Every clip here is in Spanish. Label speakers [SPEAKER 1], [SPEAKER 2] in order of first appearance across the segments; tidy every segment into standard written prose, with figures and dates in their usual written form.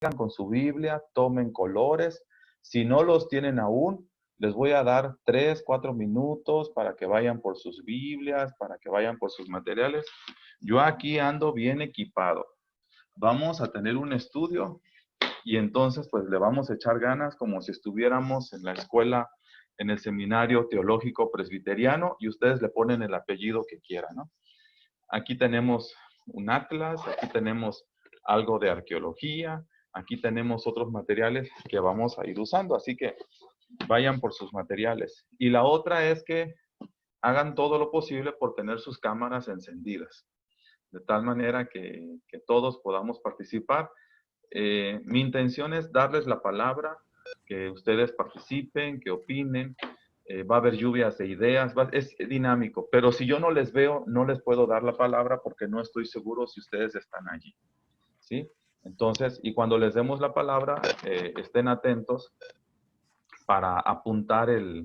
[SPEAKER 1] con su Biblia, tomen colores. Si no los tienen aún, les voy a dar 3, 4 minutos para que vayan por sus Biblias, para que vayan por sus materiales. Yo aquí ando bien equipado. Vamos a tener un estudio y entonces pues le vamos a echar ganas como si estuviéramos en la escuela, en el seminario teológico presbiteriano y ustedes le ponen el apellido que quieran, ¿no? Aquí tenemos un atlas, aquí tenemos algo de arqueología, aquí tenemos otros materiales que vamos a ir usando, así que vayan por sus materiales. Y la otra es que hagan todo lo posible por tener sus cámaras encendidas, de tal manera que todos podamos participar. Mi intención es darles la palabra, que ustedes participen, que opinen. Va a haber lluvias de ideas, es dinámico, pero si yo no les veo, no les puedo dar la palabra porque no estoy seguro si ustedes están allí, ¿sí? Entonces, y cuando les demos la palabra, estén atentos para apuntar para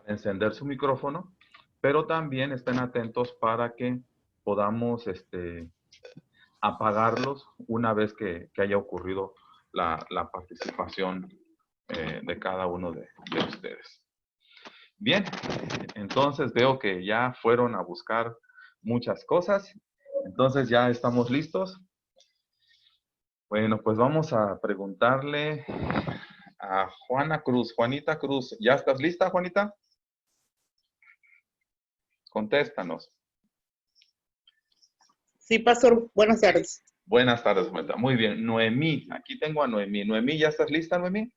[SPEAKER 1] encender su micrófono, pero también estén atentos para que podamos apagarlos una vez que haya ocurrido la participación de cada uno de ustedes. Bien, entonces veo que ya fueron a buscar muchas cosas. Entonces ya estamos listos. Bueno, pues vamos a preguntarle a Juana Cruz. Juanita Cruz, ¿ya estás lista, Juanita? Contéstanos.
[SPEAKER 2] Sí, pastor. Buenas tardes.
[SPEAKER 1] Buenas tardes, Juanita. Muy bien. Noemí, aquí tengo a Noemí. Noemí, ¿ya estás lista, Noemí?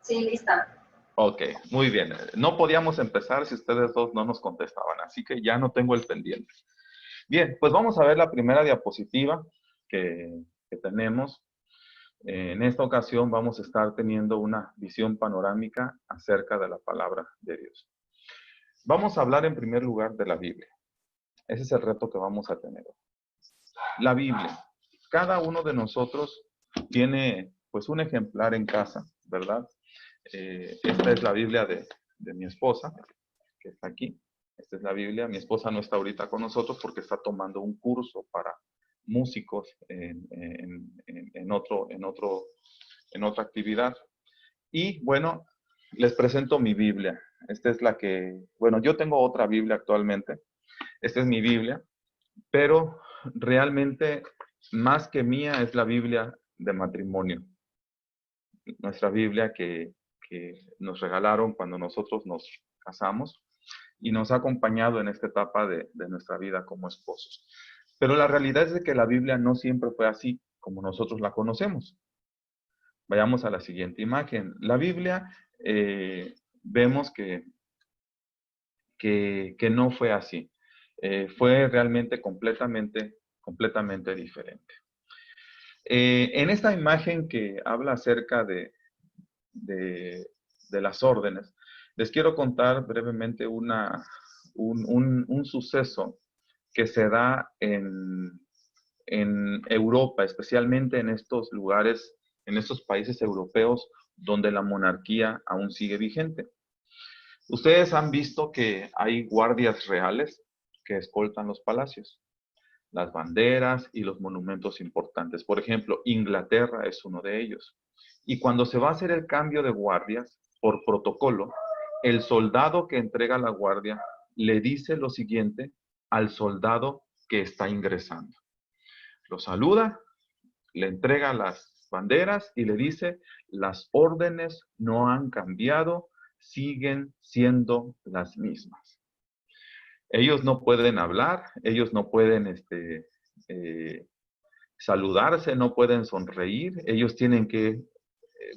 [SPEAKER 3] Sí, lista.
[SPEAKER 1] Ok, muy bien. No podíamos empezar si ustedes dos no nos contestaban, así que ya no tengo el pendiente. Bien, pues vamos a ver la primera diapositiva que tenemos. En esta ocasión vamos a estar teniendo una visión panorámica acerca de la palabra de Dios. Vamos a hablar en primer lugar de la Biblia. Ese es el reto que vamos a tener. La Biblia. Cada uno de nosotros tiene pues un ejemplar en casa, ¿verdad? Esta es la Biblia de mi esposa, que está aquí. Esta es la Biblia. Mi esposa no está ahorita con nosotros porque está tomando un curso para músicos en otra actividad. Y bueno, les presento mi Biblia. Esta es la que, bueno, yo tengo otra Biblia actualmente. Esta es mi Biblia, pero realmente más que mía es la Biblia de matrimonio. Nuestra Biblia que nos regalaron cuando nosotros nos casamos y nos ha acompañado en esta etapa de nuestra vida como esposos. Pero la realidad es de que la Biblia no siempre fue así como nosotros la conocemos. Vayamos a la siguiente imagen. La Biblia vemos que no fue así. Fue realmente completamente diferente. En esta imagen que habla acerca de las órdenes, les quiero contar brevemente un suceso que se da en Europa, especialmente en estos lugares, en estos países europeos donde la monarquía aún sigue vigente. Ustedes han visto que hay guardias reales que escoltan los palacios, las banderas y los monumentos importantes. Por ejemplo, Inglaterra es uno de ellos. Y cuando se va a hacer el cambio de guardias, por protocolo, el soldado que entrega la guardia le dice lo siguiente al soldado que está ingresando. Lo saluda, le entrega las banderas y le dice, las órdenes no han cambiado, siguen siendo las mismas. Ellos no pueden hablar, ellos no pueden saludarse, no pueden sonreír, ellos tienen que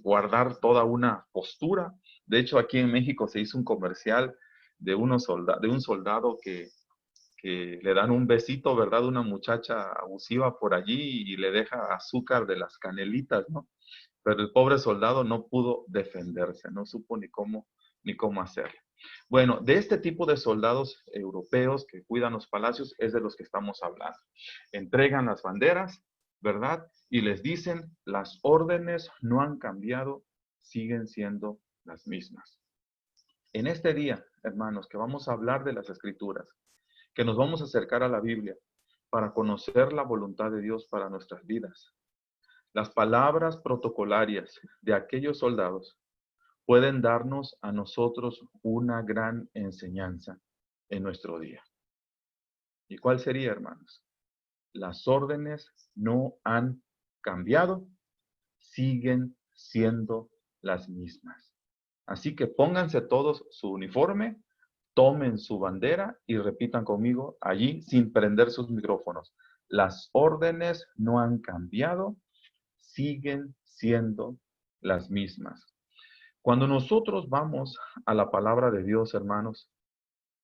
[SPEAKER 1] guardar toda una postura. De hecho, aquí en México se hizo un comercial de un soldado que le dan un besito, ¿verdad? Una muchacha abusiva por allí y le deja azúcar de las canelitas, ¿no? Pero el pobre soldado no pudo defenderse, no supo ni cómo hacerlo. Bueno, de este tipo de soldados europeos que cuidan los palacios es de los que estamos hablando. Entregan las banderas, ¿verdad? Y les dicen, las órdenes no han cambiado, siguen siendo las mismas. En este día, hermanos, que vamos a hablar de las Escrituras, que nos vamos a acercar a la Biblia, para conocer la voluntad de Dios para nuestras vidas. Las palabras protocolarias de aquellos soldados pueden darnos a nosotros una gran enseñanza en nuestro día. ¿Y cuál sería, hermanos? Las órdenes no han cambiado, siguen siendo las mismas. Así que pónganse todos su uniforme, tomen su bandera y repitan conmigo allí sin prender sus micrófonos. Las órdenes no han cambiado, siguen siendo las mismas. Cuando nosotros vamos a la palabra de Dios, hermanos,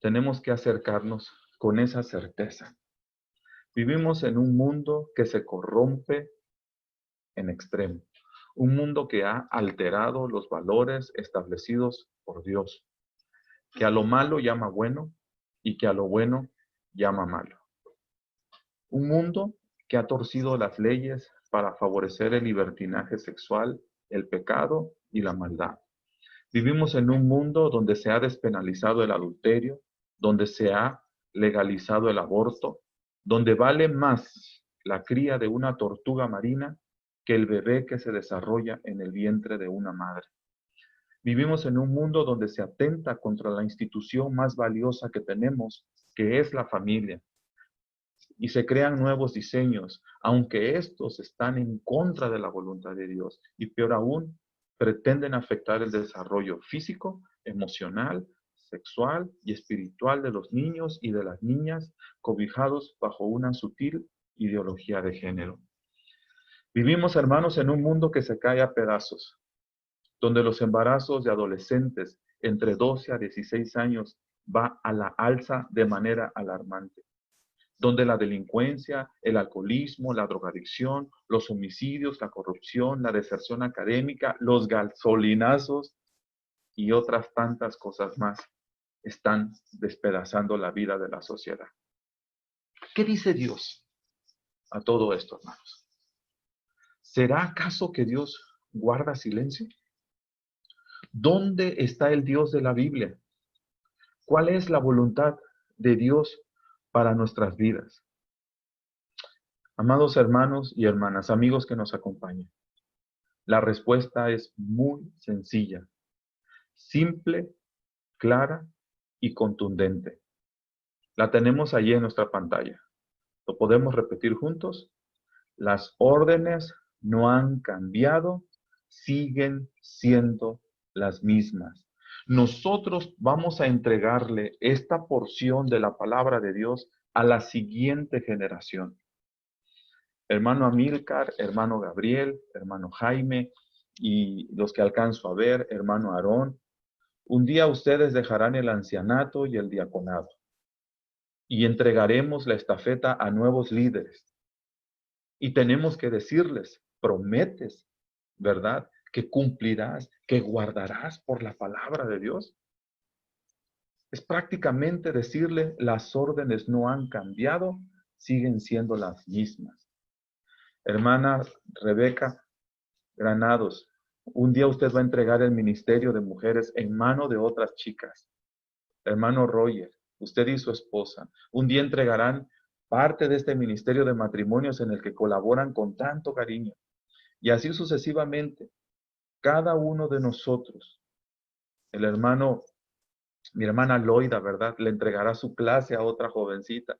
[SPEAKER 1] tenemos que acercarnos con esa certeza. Vivimos en un mundo que se corrompe en extremo. Un mundo que ha alterado los valores establecidos por Dios, que a lo malo llama bueno y que a lo bueno llama malo. Un mundo que ha torcido las leyes para favorecer el libertinaje sexual, el pecado y la maldad. Vivimos en un mundo donde se ha despenalizado el adulterio, donde se ha legalizado el aborto, donde vale más la cría de una tortuga marina que el bebé que se desarrolla en el vientre de una madre. Vivimos en un mundo donde se atenta contra la institución más valiosa que tenemos, que es la familia. Y se crean nuevos diseños, aunque estos están en contra de la voluntad de Dios. Y peor aún, pretenden afectar el desarrollo físico, emocional, sexual y espiritual de los niños y de las niñas, cobijados bajo una sutil ideología de género. Vivimos, hermanos, en un mundo que se cae a pedazos, donde los embarazos de adolescentes entre 12 a 16 años va a la alza de manera alarmante, donde la delincuencia, el alcoholismo, la drogadicción, los homicidios, la corrupción, la deserción académica, los gasolinazos y otras tantas cosas más están despedazando la vida de la sociedad. ¿Qué dice Dios a todo esto, hermanos? ¿Será acaso que Dios guarda silencio? ¿Dónde está el Dios de la Biblia? ¿Cuál es la voluntad de Dios para nuestras vidas? Amados hermanos y hermanas, amigos que nos acompañan, la respuesta es muy sencilla, simple, clara y contundente. La tenemos allí en nuestra pantalla. ¿Lo podemos repetir juntos? Las órdenes no han cambiado, siguen siendo las mismas. Nosotros vamos a entregarle esta porción de la palabra de Dios a la siguiente generación. Hermano Amílcar, hermano Gabriel, hermano Jaime y los que alcanzo a ver, hermano Aarón, un día ustedes dejarán el ancianato y el diaconado y entregaremos la estafeta a nuevos líderes. Y tenemos que decirles, prometes, ¿verdad? Que cumplirás, que guardarás por la palabra de Dios. Es prácticamente decirle, las órdenes no han cambiado, siguen siendo las mismas. Hermana Rebeca Granados, un día usted va a entregar el ministerio de mujeres en mano de otras chicas. Hermano Roger, usted y su esposa, un día entregarán parte de este ministerio de matrimonios en el que colaboran con tanto cariño. Y así sucesivamente, cada uno de nosotros, el hermano, mi hermana Loida, ¿verdad? Le entregará su clase a otra jovencita.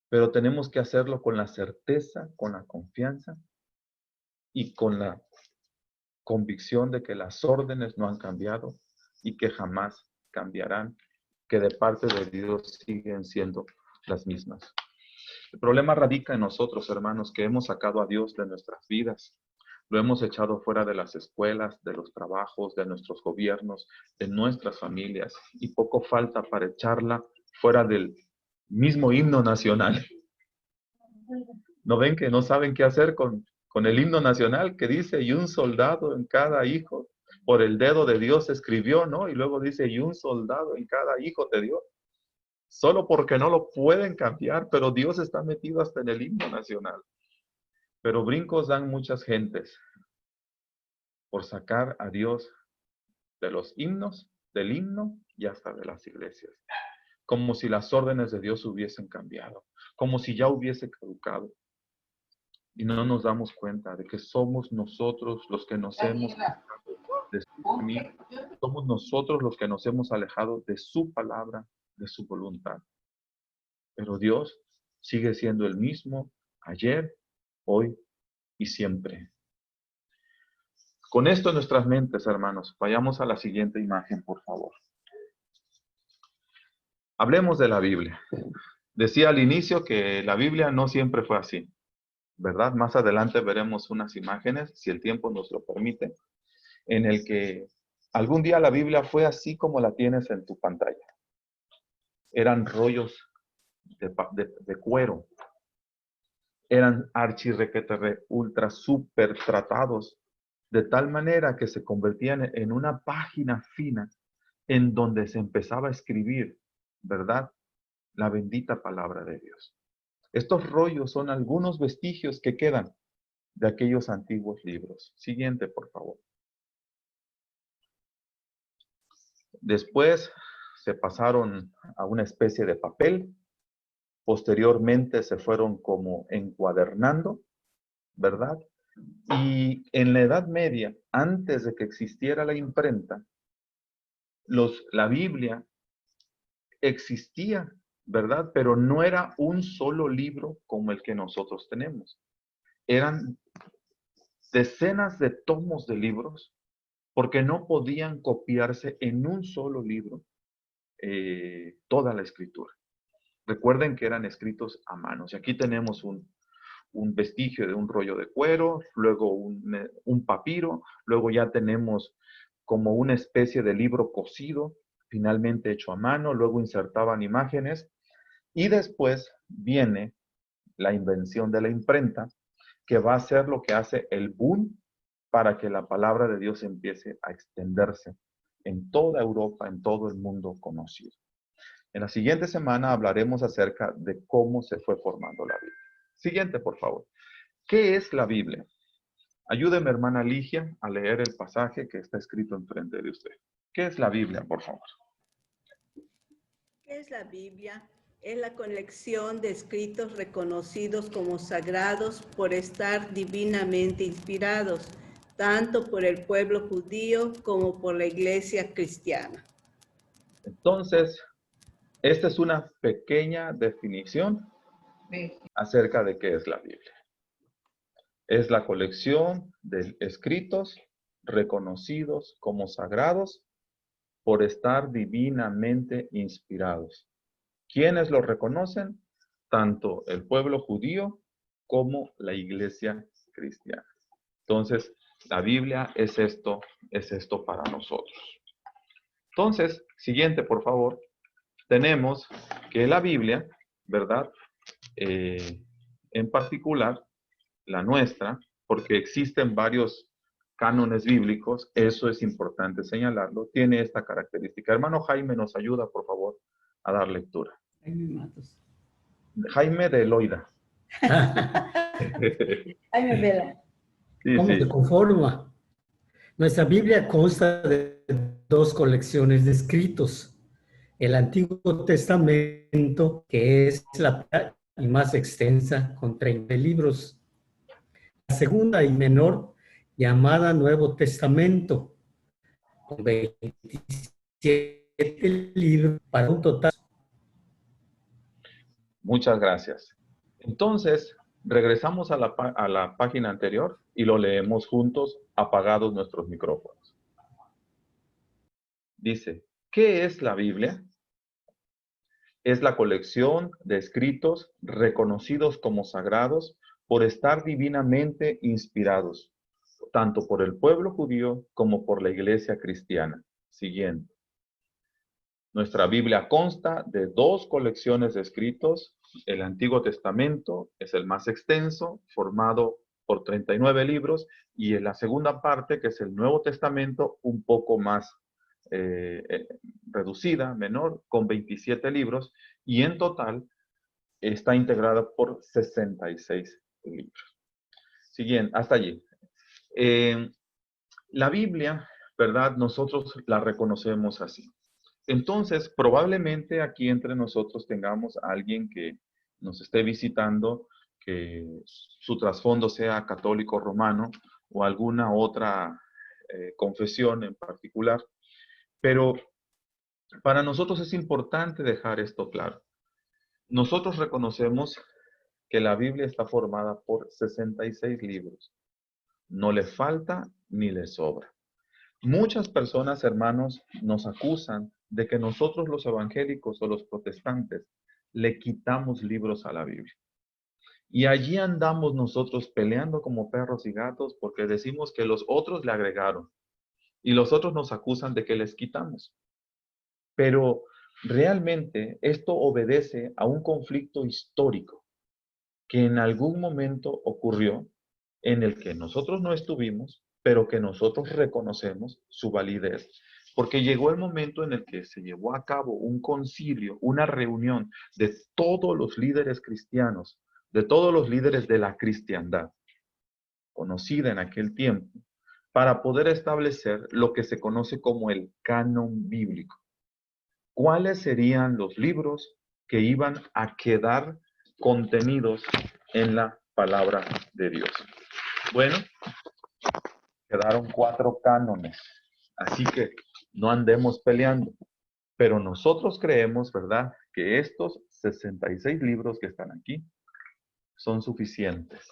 [SPEAKER 1] Pero tenemos que hacerlo con la certeza, con la confianza y con la convicción de que las órdenes no han cambiado y que jamás cambiarán, que de parte de Dios siguen siendo las mismas. El problema radica en nosotros, hermanos, que hemos sacado a Dios de nuestras vidas. Lo hemos echado fuera de las escuelas, de los trabajos, de nuestros gobiernos, de nuestras familias. Y poco falta para echarla fuera del mismo himno nacional. ¿No ven que no saben qué hacer con el himno nacional que dice, y un soldado en cada hijo, por el dedo de Dios escribió, ¿no? Y luego dice, y un soldado en cada hijo te dio. Solo porque no lo pueden cambiar, pero Dios está metido hasta en el himno nacional. Pero brincos dan muchas gentes por sacar a Dios de los himnos, del himno y hasta de las iglesias. Como si las órdenes de Dios hubiesen cambiado. como si ya hubiese caducado. Y no nos damos cuenta de que somos nosotros los que nos hemos alejado de su camino. Somos nosotros los que nos hemos alejado de su palabra, de su voluntad. Pero Dios sigue siendo el mismo ayer, hoy y siempre. Con esto en nuestras mentes, hermanos, vayamos a la siguiente imagen, por favor. Hablemos de la Biblia. Decía al inicio que la Biblia no siempre fue así, ¿verdad? Más adelante veremos unas imágenes, si el tiempo nos lo permite, en el que algún día la Biblia fue así como la tienes en tu pantalla. Eran rollos de cuero. Eran archirrequeterre ultra super tratados, de tal manera que se convertían en una página fina en donde se empezaba a escribir, ¿verdad? La bendita palabra de Dios. Estos rollos son algunos vestigios que quedan de aquellos antiguos libros. Siguiente, por favor. Después se pasaron a una especie de papel. Posteriormente se fueron como encuadernando, ¿verdad? Y en la Edad Media, antes de que existiera la imprenta, la Biblia existía, ¿verdad? Pero no era un solo libro como el que nosotros tenemos. Eran decenas de tomos de libros porque no podían copiarse en un solo libro toda la escritura. Recuerden que eran escritos a mano. Y aquí tenemos un vestigio de un rollo de cuero, luego un papiro, luego ya tenemos como una especie de libro cosido, finalmente hecho a mano, luego insertaban imágenes y después viene la invención de la imprenta, que va a ser lo que hace el boom para que la palabra de Dios empiece a extenderse en toda Europa, en todo el mundo conocido. En la siguiente semana hablaremos acerca de cómo se fue formando la Biblia. Siguiente, por favor. ¿Qué es la Biblia? Ayúdeme, hermana Ligia, a leer el pasaje que está escrito enfrente de usted. ¿Qué es la Biblia, por favor?
[SPEAKER 2] ¿Qué es la Biblia? Es la colección de escritos reconocidos como sagrados por estar divinamente inspirados, tanto por el pueblo judío como por la iglesia cristiana.
[SPEAKER 1] Entonces, esta es una pequeña definición acerca de qué es la Biblia. Es la colección de escritos reconocidos como sagrados por estar divinamente inspirados. ¿Quiénes los reconocen? Tanto el pueblo judío como la iglesia cristiana. Entonces, la Biblia es esto para nosotros. Entonces, siguiente, por favor. Tenemos que la Biblia, ¿verdad? En particular, la nuestra, porque existen varios cánones bíblicos, eso es importante señalarlo, tiene esta característica. Hermano Jaime, nos ayuda, por favor, a dar lectura.
[SPEAKER 4] Jaime Matos.
[SPEAKER 1] Jaime de Loida.
[SPEAKER 4] Jaime Vela.
[SPEAKER 1] Sí,
[SPEAKER 4] ¿Cómo
[SPEAKER 1] sí.
[SPEAKER 4] se conforma? Nuestra Biblia consta de dos colecciones de escritos. El Antiguo Testamento, que es la y más extensa, con 30 libros. La segunda y menor, llamada Nuevo Testamento, con 27 libros para un total.
[SPEAKER 1] Muchas gracias. Entonces, regresamos a la página anterior y lo leemos juntos, apagados nuestros micrófonos. Dice, ¿qué es la Biblia? Es la colección de escritos reconocidos como sagrados por estar divinamente inspirados, tanto por el pueblo judío como por la iglesia cristiana. Siguiente. Nuestra Biblia consta de dos colecciones de escritos. El Antiguo Testamento es el más extenso, formado por 39 libros, y en la segunda parte, que es el Nuevo Testamento, un poco más reducida, menor, con 27 libros, y en total está integrada por 66 libros. Siguiente, hasta allí. La Biblia, ¿verdad? Nosotros la reconocemos así. Entonces, probablemente aquí entre nosotros tengamos a alguien que nos esté visitando, que su trasfondo sea católico romano o alguna otra confesión en particular. Pero para nosotros es importante dejar esto claro. Nosotros reconocemos que la Biblia está formada por 66 libros. No le falta ni le sobra. Muchas personas, hermanos, nos acusan de que nosotros los evangélicos o los protestantes le quitamos libros a la Biblia. Y allí andamos nosotros peleando como perros y gatos porque decimos que los otros le agregaron y los otros nos acusan de que les quitamos. Pero realmente esto obedece a un conflicto histórico que en algún momento ocurrió en el que nosotros no estuvimos, pero que nosotros reconocemos su validez. Porque llegó el momento en el que se llevó a cabo un concilio, una reunión de todos los líderes cristianos, de todos los líderes de la cristiandad, conocida en aquel tiempo, para poder establecer lo que se conoce como el canon bíblico. ¿Cuáles serían los libros que iban a quedar contenidos en la palabra de Dios? Bueno, quedaron 4 cánones, así que no andemos peleando. Pero nosotros creemos, ¿verdad?, que estos 66 libros que están aquí son suficientes.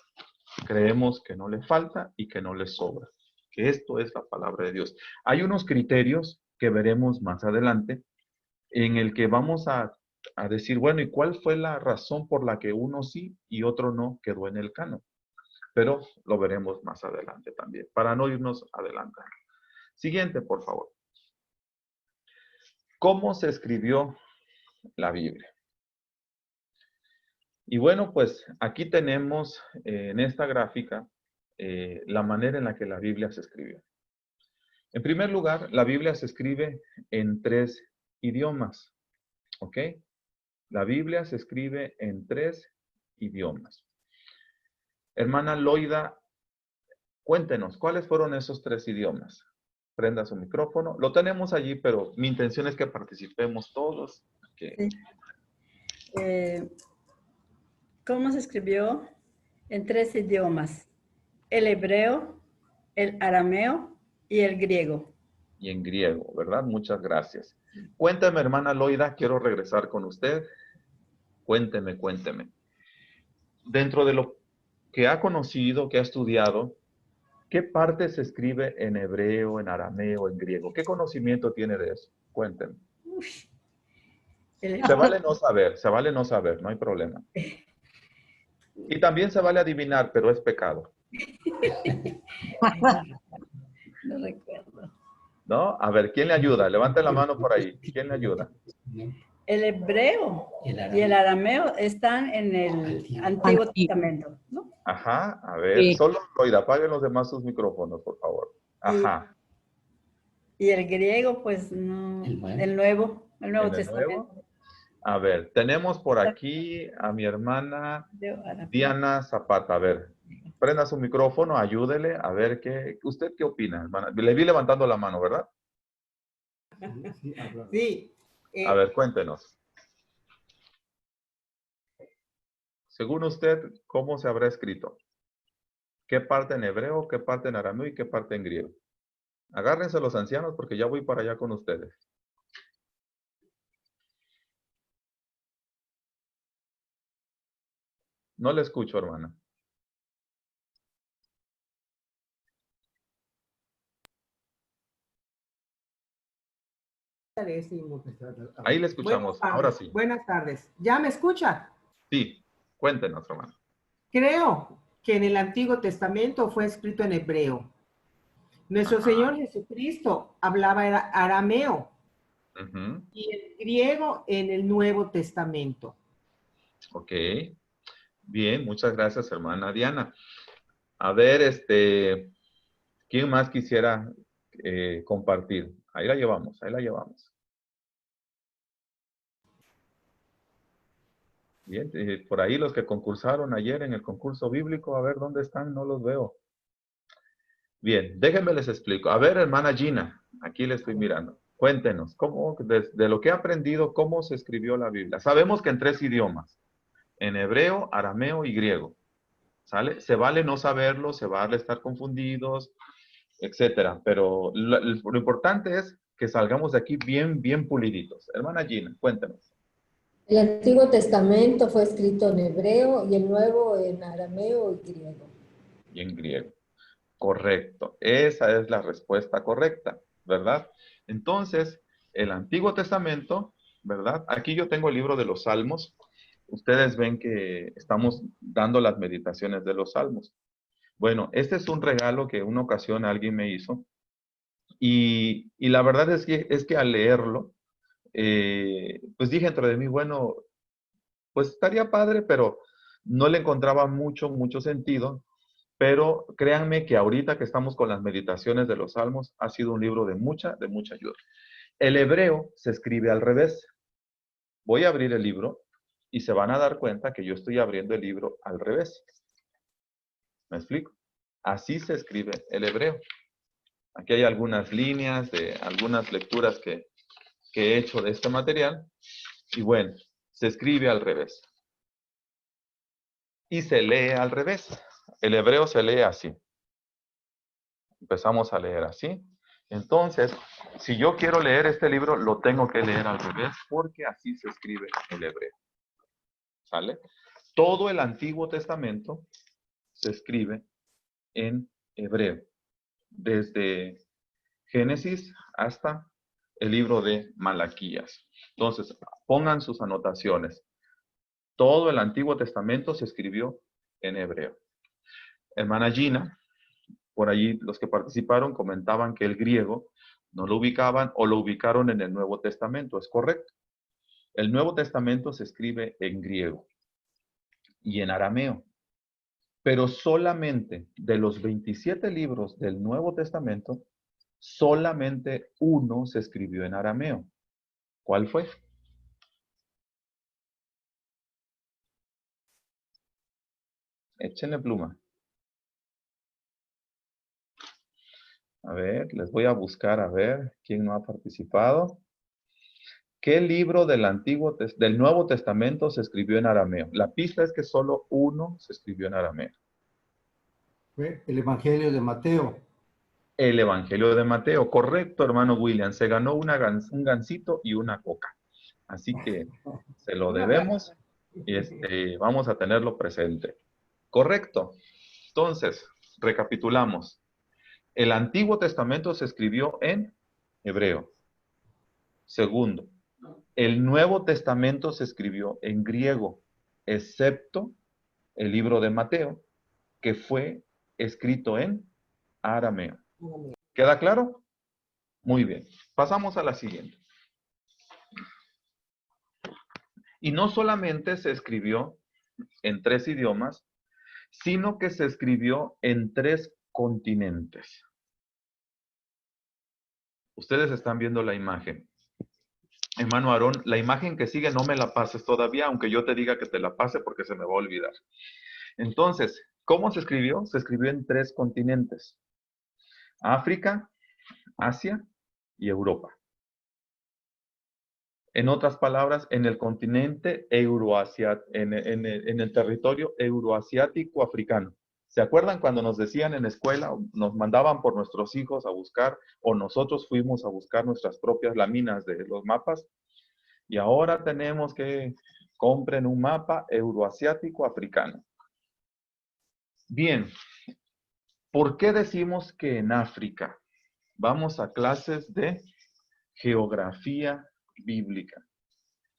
[SPEAKER 1] Creemos que no les falta y que no les sobra, que esto es la palabra de Dios. Hay unos criterios que veremos más adelante en el que vamos a decir, bueno, ¿y cuál fue la razón por la que uno sí y otro no quedó en el canon? Pero lo veremos más adelante también, para no irnos adelantando. Siguiente, por favor. ¿Cómo se escribió la Biblia? Y bueno, pues aquí tenemos en esta gráfica la manera en la que la Biblia se escribió. En primer lugar, la Biblia se escribe en 3 idiomas, ¿ok? La Biblia se escribe en 3 idiomas. Hermana Loida, cuéntenos, ¿cuáles fueron esos 3 idiomas? Prenda su micrófono. Lo tenemos allí, pero mi intención es que participemos todos. Okay.
[SPEAKER 5] Sí. ¿Cómo se escribió? En 3 idiomas. El hebreo, el arameo y el griego.
[SPEAKER 1] Y en griego, ¿verdad? Muchas gracias. Cuénteme, hermana Loida, quiero regresar con usted. Cuénteme. Dentro de lo que ha conocido, que ha estudiado, ¿qué parte se escribe en hebreo, en arameo, en griego? ¿Qué conocimiento tiene de eso? Cuénteme. Se vale no saber, no hay problema. Y también se vale adivinar, pero es pecado.
[SPEAKER 5] No recuerdo.
[SPEAKER 1] ¿No? A ver, ¿quién le ayuda? Levante la mano por ahí. ¿Quién le ayuda?
[SPEAKER 5] El hebreo y el arameo están en el Antiguo Testamento, ¿no?
[SPEAKER 1] Ajá, a ver.
[SPEAKER 6] Sí.
[SPEAKER 1] Solo Loida, apaguen los demás sus micrófonos, por favor. Ajá.
[SPEAKER 5] Y el griego, pues no. El Nuevo
[SPEAKER 1] ¿En el
[SPEAKER 5] Testamento.
[SPEAKER 1] Nuevo? A ver, tenemos por aquí a mi hermana Diana Zapata. A ver, prenda su micrófono, ayúdele, a ver qué. ¿Usted qué opina, hermana? Le vi levantando la mano, ¿verdad?
[SPEAKER 6] Sí.
[SPEAKER 1] A ver, cuéntenos. Según usted, ¿cómo se habrá escrito? ¿Qué parte en hebreo, qué parte en arameo y qué parte en griego? Agárrense los ancianos porque ya voy para allá con ustedes. No le escucho, hermana. Ahí le escuchamos, ahora sí.
[SPEAKER 6] Buenas tardes. ¿Ya me escucha?
[SPEAKER 1] Sí, cuéntenos, hermano.
[SPEAKER 6] Creo que en el Antiguo Testamento fue escrito en hebreo. Nuestro Señor Jesucristo hablaba arameo y el griego en el Nuevo Testamento.
[SPEAKER 1] Ok. Bien, muchas gracias, hermana Diana. A ver, ¿quién más quisiera compartir? Ahí la llevamos, ahí la llevamos. Bien, por ahí los que concursaron ayer en el concurso bíblico, a ver dónde están, no los veo. Bien, déjenme les explico. A ver, hermana Gina, aquí le estoy mirando. Cuéntenos, ¿cómo, de lo que ha aprendido, cómo se escribió la Biblia? Sabemos que en 3 idiomas, En hebreo, arameo y griego. ¿Sale? Se vale no saberlo, se vale estar confundidos, etcétera. Pero lo importante es que salgamos de aquí bien puliditos. Hermana Gina, cuéntanos.
[SPEAKER 7] El Antiguo Testamento fue escrito en hebreo y el Nuevo en arameo y griego.
[SPEAKER 1] Y en griego. Correcto. Esa es la respuesta correcta, ¿verdad? Entonces, el Antiguo Testamento, ¿verdad? Aquí yo tengo el libro de los Salmos. Ustedes ven que estamos dando las meditaciones de los Salmos. Bueno, este es un regalo que una ocasión alguien me hizo. Y la verdad es que al leerlo, pues dije dentro de mí, bueno, pues estaría padre, pero no le encontraba mucho sentido. Pero créanme que ahorita que estamos con las meditaciones de los Salmos, ha sido un libro de mucha ayuda. El hebreo se escribe al revés. Voy a abrir el libro y se van a dar cuenta que yo estoy abriendo el libro al revés. ¿Me explico? Así se escribe el hebreo. Aquí hay algunas líneas de algunas lecturas que he hecho de este material. Y bueno, se escribe al revés. Y se lee al revés. El hebreo se lee así. Empezamos a leer así. Entonces, si yo quiero leer este libro, lo tengo que leer al revés, porque así se escribe el hebreo. ¿Sale? Todo el Antiguo Testamento se escribe en hebreo. Desde Génesis hasta el libro de Malaquías. Entonces, pongan sus anotaciones. Todo el Antiguo Testamento se escribió en hebreo. Hermana Gina, por allí los que participaron comentaban que el griego no lo ubicaban o lo ubicaron en el Nuevo Testamento. Es correcto. El Nuevo Testamento se escribe en griego y en arameo. Pero solamente de los 27 libros del Nuevo Testamento, solamente uno se escribió en arameo. ¿Cuál fue? Échenle pluma. A ver, les voy a buscar a ver quién no ha participado. ¿Qué libro del Nuevo Testamento se escribió en arameo? La pista es que solo uno se escribió en arameo.
[SPEAKER 8] Fue el Evangelio de Mateo.
[SPEAKER 1] El Evangelio de Mateo, correcto, hermano William. Se ganó un gansito y una coca. Así que se lo debemos y vamos a tenerlo presente. Correcto. Entonces, recapitulamos. El Antiguo Testamento se escribió en hebreo. Segundo, el Nuevo Testamento se escribió en griego, excepto el libro de Mateo, que fue escrito en arameo. ¿Queda claro? Muy bien. Pasamos a la siguiente. Y no solamente se escribió en 3 idiomas, sino que se escribió en 3 continentes. Ustedes están viendo la imagen. Hermano Aarón, la imagen que sigue no me la pases todavía, aunque yo te diga que te la pase porque se me va a olvidar. Entonces, ¿cómo se escribió? Se escribió en 3 continentes. África, Asia y Europa. En otras palabras, en el continente euroasiático, en el territorio euroasiático africano. ¿Se acuerdan cuando nos decían en escuela, nos mandaban por nuestros hijos a buscar, o nosotros fuimos a buscar nuestras propias láminas de los mapas? Y ahora tenemos que compren un mapa euroasiático africano. Bien, ¿por qué decimos que en África? Vamos a clases de geografía bíblica.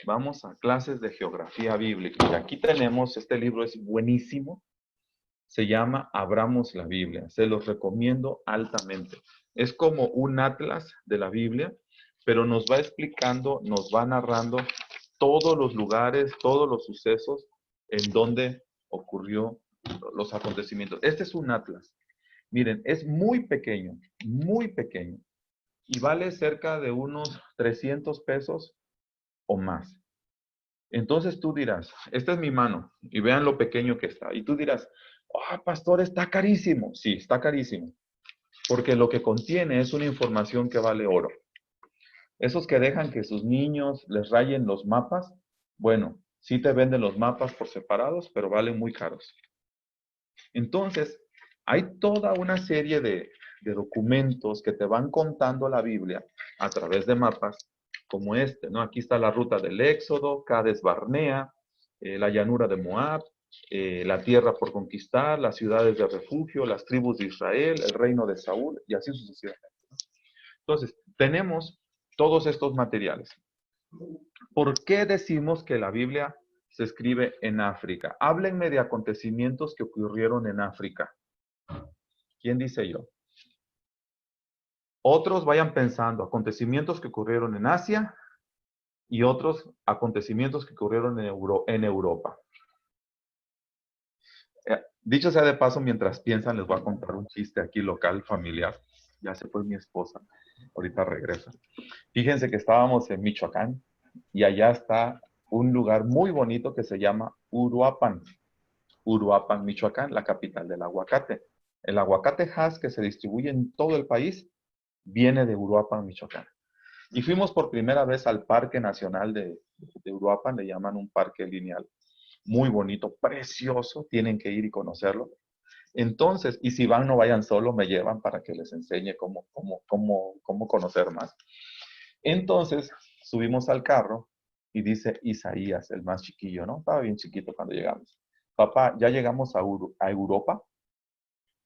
[SPEAKER 1] Vamos a clases de geografía bíblica. Y aquí tenemos, este libro es buenísimo. Se llama Abramos la Biblia. Se los recomiendo altamente. Es como un atlas de la Biblia, pero nos va explicando, nos va narrando todos los lugares, todos los sucesos en donde ocurrió los acontecimientos. Este es un atlas. Miren, es muy pequeño y vale cerca de unos 300 pesos o más. Entonces tú dirás, esta es mi mano y vean lo pequeño que está. Y tú dirás, pastor, está carísimo. Sí, está carísimo. Porque lo que contiene es una información que vale oro. Esos que dejan que sus niños les rayen los mapas, bueno, Sí te venden los mapas por separados, pero valen muy caros. Entonces, hay toda una serie de documentos que te van contando la Biblia a través de mapas como este, ¿no? Aquí está la ruta del Éxodo, Cades Barnea, la llanura de Moab, la tierra por conquistar, las ciudades de refugio, las tribus de Israel, el reino de Saúl, y así sucesivamente. Entonces, tenemos todos estos materiales. ¿Por qué decimos que la Biblia se escribe en África? Háblenme de acontecimientos que ocurrieron en África. ¿Quién dice yo? Otros vayan pensando acontecimientos que ocurrieron en Asia y otros acontecimientos que ocurrieron en Europa. Dicho sea de paso, mientras piensan, les voy a contar un chiste aquí local, familiar. Ya se fue mi esposa. Ahorita regresa. Fíjense que estábamos en Michoacán y allá está un lugar muy bonito que se llama Uruapan. Uruapan, Michoacán, la capital del aguacate. El aguacate Hass, que se distribuye en todo el país, viene de Uruapan, Michoacán. Y fuimos por primera vez al Parque Nacional de Uruapan, le llaman un parque lineal. Muy bonito, precioso, tienen que ir y conocerlo. Entonces, y si van, no vayan solo, me llevan para que les enseñe cómo conocer más. Entonces, subimos al carro y dice Isaías, el más chiquillo, ¿no? Estaba bien chiquito cuando llegamos. Papá, ya llegamos a Europa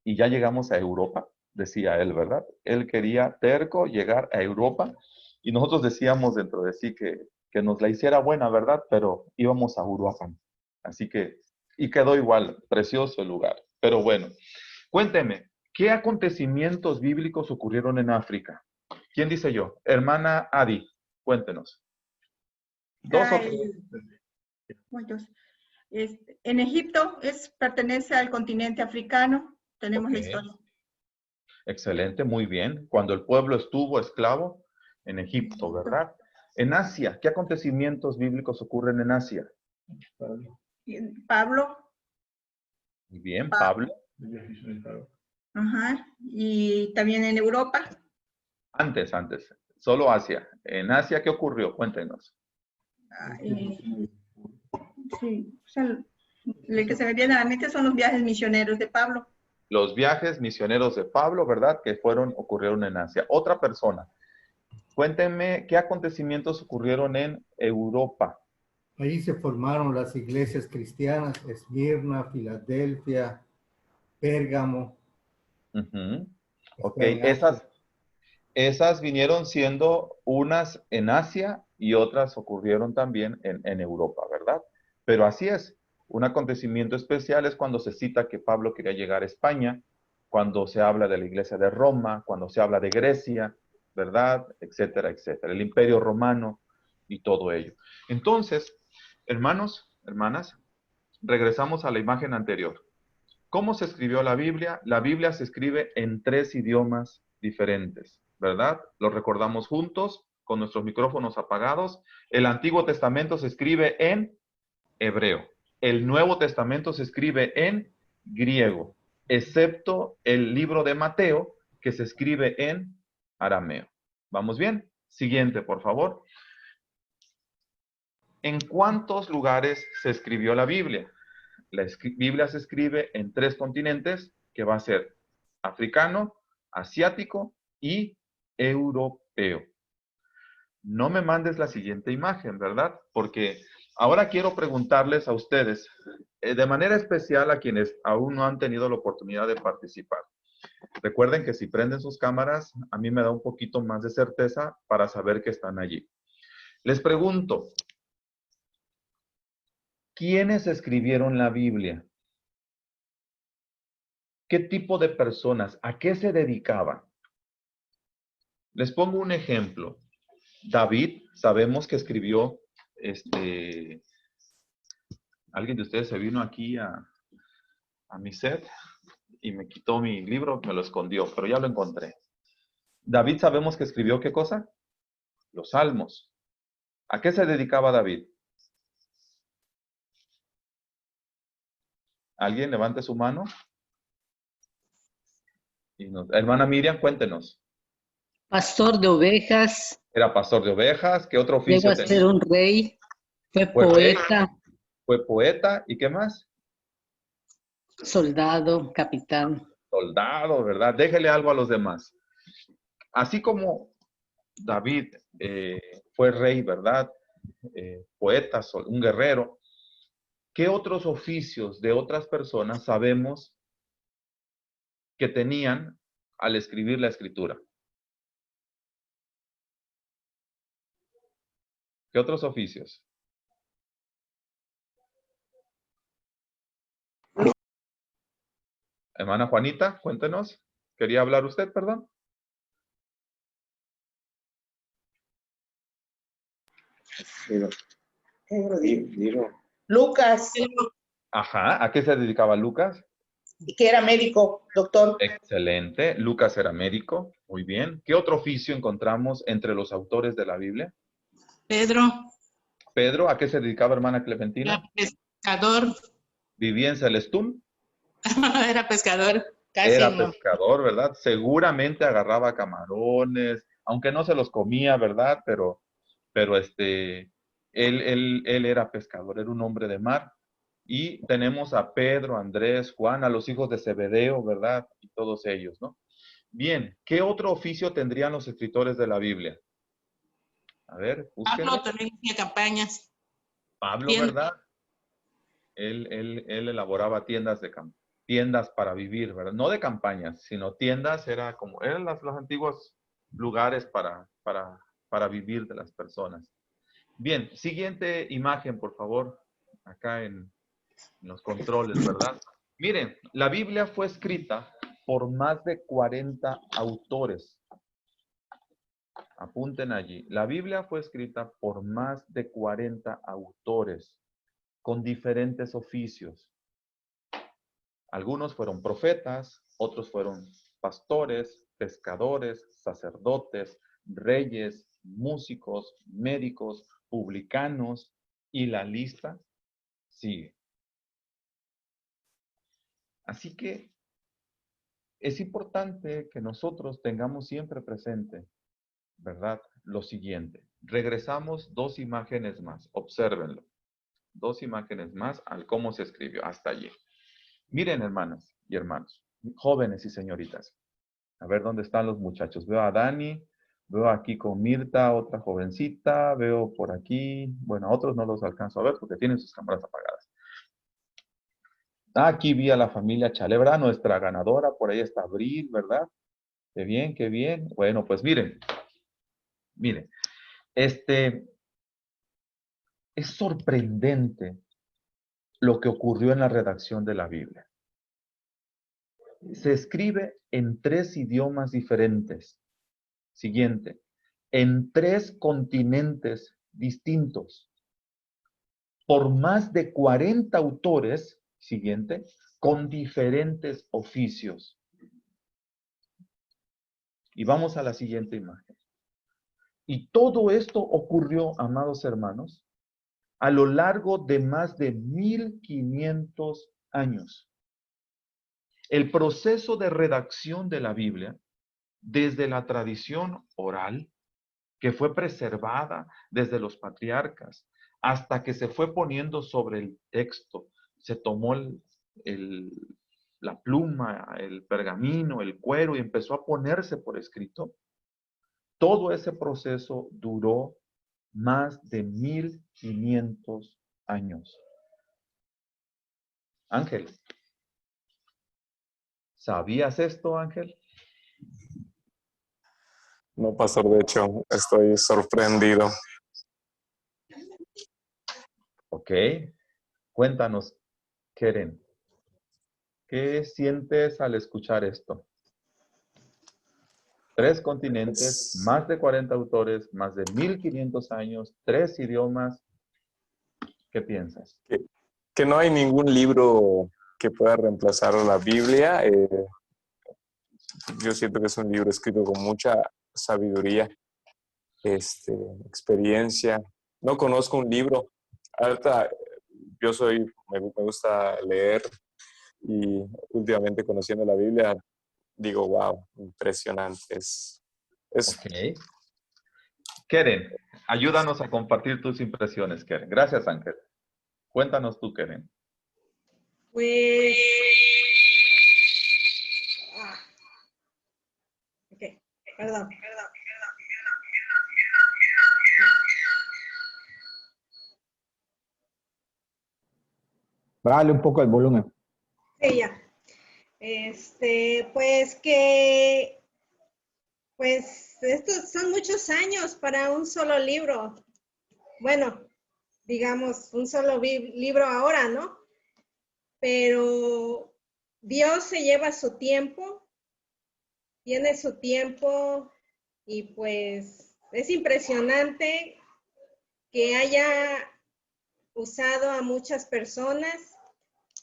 [SPEAKER 1] y ya llegamos a Europa, decía él, ¿verdad? Él quería terco llegar a Europa y nosotros decíamos dentro de sí que nos la hiciera buena, ¿verdad? Pero íbamos a Uruapan. Así que, y quedó igual, precioso el lugar. Pero bueno, cuénteme, ¿qué acontecimientos bíblicos ocurrieron en África? ¿Quién dice yo? Hermana Adi, cuéntenos. Dos o tres.
[SPEAKER 9] Muchos. En Egipto pertenece al continente africano. Tenemos la historia.
[SPEAKER 1] Excelente, muy bien. Cuando el pueblo estuvo esclavo en Egipto, ¿verdad? En Asia, ¿qué acontecimientos bíblicos ocurren en Asia?
[SPEAKER 9] Pablo.
[SPEAKER 1] Muy bien, Pablo.
[SPEAKER 9] Ajá. Y también en Europa.
[SPEAKER 1] Antes. Solo Asia. En Asia, ¿qué ocurrió? Cuéntenos.
[SPEAKER 9] Sí, o sea, lo que se me viene a la mente son los viajes misioneros de Pablo.
[SPEAKER 1] Los viajes misioneros de Pablo, ¿verdad? Que ocurrieron en Asia. Otra persona. Cuéntenme qué acontecimientos ocurrieron en Europa.
[SPEAKER 8] Allí se formaron las iglesias cristianas, Esmirna, Filadelfia, Pérgamo.
[SPEAKER 1] Ok, esas vinieron siendo unas en Asia y otras ocurrieron también en Europa, ¿verdad? Pero así es. Un acontecimiento especial es cuando se cita que Pablo quería llegar a España, cuando se habla de la iglesia de Roma, cuando se habla de Grecia, ¿verdad? Etcétera, etcétera. El Imperio Romano y todo ello. Entonces, hermanos, hermanas, regresamos a la imagen anterior. ¿Cómo se escribió la Biblia? La Biblia se escribe en 3 idiomas diferentes, ¿verdad? Lo recordamos juntos, con nuestros micrófonos apagados. El Antiguo Testamento se escribe en hebreo. El Nuevo Testamento se escribe en griego, excepto el libro de Mateo, que se escribe en arameo. ¿Vamos bien? Siguiente, por favor. ¿En cuántos lugares se escribió la Biblia? La Biblia se escribe en 3 continentes, que va a ser africano, asiático y europeo. No me mandes la siguiente imagen, ¿verdad? Porque ahora quiero preguntarles a ustedes, de manera especial a quienes aún no han tenido la oportunidad de participar. Recuerden que si prenden sus cámaras, a mí me da un poquito más de certeza para saber que están allí. Les pregunto, ¿quiénes escribieron la Biblia? ¿Qué tipo de personas? ¿A qué se dedicaban? Les pongo un ejemplo. David, sabemos que escribió, alguien de ustedes se vino aquí a mi set y me quitó mi libro, me lo escondió, pero ya lo encontré. David sabemos que escribió, ¿qué cosa? Los Salmos. ¿A qué se dedicaba David? ¿Alguien levante su mano? Hermana Miriam, cuéntenos.
[SPEAKER 10] Pastor de ovejas.
[SPEAKER 1] Era pastor de ovejas. ¿Qué otro oficio
[SPEAKER 10] Llegó a ser un rey. Fue poeta.
[SPEAKER 1] Fue poeta, ¿y qué más?
[SPEAKER 10] Soldado, capitán.
[SPEAKER 1] Soldado, ¿verdad? Déjele algo a los demás. Así como David fue rey, ¿verdad? Poeta, un guerrero. ¿Qué otros oficios de otras personas sabemos que tenían al escribir la escritura? ¿Qué otros oficios? Hermana Juanita, cuéntenos. ¿Quería hablar usted, perdón?
[SPEAKER 11] Lucas,
[SPEAKER 1] Ajá, ¿a qué se dedicaba Lucas?
[SPEAKER 11] que era médico, doctor.
[SPEAKER 1] Excelente, Lucas era médico, muy bien. ¿Qué otro oficio encontramos entre los autores de la Biblia?
[SPEAKER 12] Pedro.
[SPEAKER 1] Pedro, ¿a qué se dedicaba hermana Clementina?
[SPEAKER 12] Era pescador.
[SPEAKER 1] ¿Vivía en Celestún?
[SPEAKER 12] Era pescador. Casi
[SPEAKER 1] Era
[SPEAKER 12] no.
[SPEAKER 1] pescador, ¿verdad? Seguramente agarraba camarones, aunque no se los comía, ¿verdad? Pero él era pescador, era un hombre de mar. Y tenemos a Pedro, Andrés, Juan, a los hijos de Zebedeo, ¿verdad? Y todos ellos, ¿no? Bien, ¿qué otro oficio tendrían los escritores de la Biblia? A ver, búsquenlo.
[SPEAKER 12] Pablo también hacía campañas.
[SPEAKER 1] Pablo, ¿verdad? Él elaboraba tiendas para vivir, ¿verdad? No de campañas, sino tiendas, eran los antiguos lugares para vivir de las personas. Bien, siguiente imagen, por favor, acá en los controles, ¿verdad? Miren, la Biblia fue escrita por más de 40 autores. Apunten allí. La Biblia fue escrita por más de 40 autores con diferentes oficios. Algunos fueron profetas, otros fueron pastores, pescadores, sacerdotes, reyes, músicos, médicos, publicanos, y la lista sigue. Así que es importante que nosotros tengamos siempre presente, ¿verdad? Lo siguiente. Regresamos 2 imágenes más. Obsérvenlo. 2 imágenes más al cómo se escribió hasta allí. Miren, hermanas y hermanos, jóvenes y señoritas. A ver dónde están los muchachos. Veo a Dani, veo aquí con Mirta, otra jovencita, veo por aquí. Bueno, a otros no los alcanzo a ver porque tienen sus cámaras apagadas. Aquí vi a la familia Chalebra, nuestra ganadora, por ahí está Abril, ¿verdad? Qué bien, qué bien. Bueno, pues miren, es sorprendente lo que ocurrió en la redacción de la Biblia. Se escribe en 3 idiomas diferentes. Siguiente, en 3 continentes distintos, por más de 40 autores, siguiente, con diferentes oficios. Y vamos a la siguiente imagen. Y todo esto ocurrió, amados hermanos, a lo largo de más de 1500 años. El proceso de redacción de la Biblia, desde la tradición oral, que fue preservada desde los patriarcas, hasta que se fue poniendo sobre el texto, se tomó la pluma, el pergamino, el cuero y empezó a ponerse por escrito. Todo ese proceso duró más de 1500 años. Ángel, ¿sabías esto, Ángel?
[SPEAKER 13] No, pastor, de hecho, estoy sorprendido.
[SPEAKER 1] Ok. Cuéntanos, Keren, ¿qué sientes al escuchar esto? 3 continentes, más de 40 autores, más de 1500 años, 3 idiomas. ¿Qué piensas?
[SPEAKER 13] Que no hay ningún libro que pueda reemplazar a la Biblia. Yo siento que es un libro escrito con mucha sabiduría, experiencia. No conozco un libro. Ahorita me gusta leer y últimamente conociendo la Biblia, digo, wow, impresionante.
[SPEAKER 1] Ok. Keren, ayúdanos a compartir tus impresiones, Keren. Gracias, Ángel. Cuéntanos tú, Keren.
[SPEAKER 14] Pues... Ok, perdón.
[SPEAKER 15] Bájale un poco el volumen.
[SPEAKER 14] Sí, ya. Pues estos son muchos años para un solo libro. Bueno, digamos, un solo libro ahora, ¿no? Pero Dios se lleva su tiempo, tiene su tiempo y pues es impresionante que haya usado a muchas personas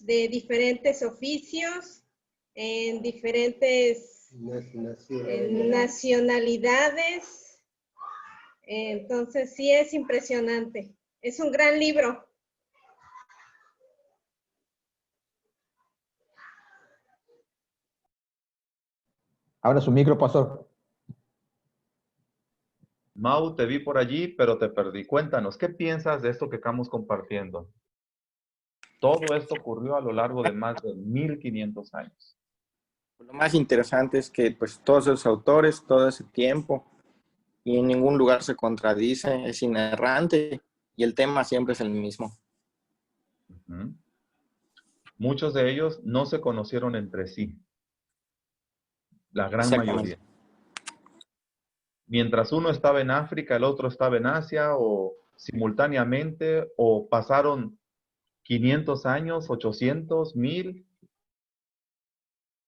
[SPEAKER 14] de diferentes oficios, en diferentes nacionalidades. Entonces sí es impresionante. Es un gran libro.
[SPEAKER 15] Abra su micro, pastor.
[SPEAKER 1] Mau, te vi por allí, pero te perdí. Cuéntanos, ¿qué piensas de esto que estamos compartiendo? Todo esto ocurrió a lo largo de más de 1500 años.
[SPEAKER 16] Lo más interesante es que pues todos esos autores, todo ese tiempo, y en ningún lugar se contradice, es inerrante, y el tema siempre es el mismo.
[SPEAKER 1] Muchos de ellos no se conocieron entre sí. La gran mayoría. Mientras uno estaba en África, el otro estaba en Asia, o simultáneamente, o pasaron 500 años, 800, 1000,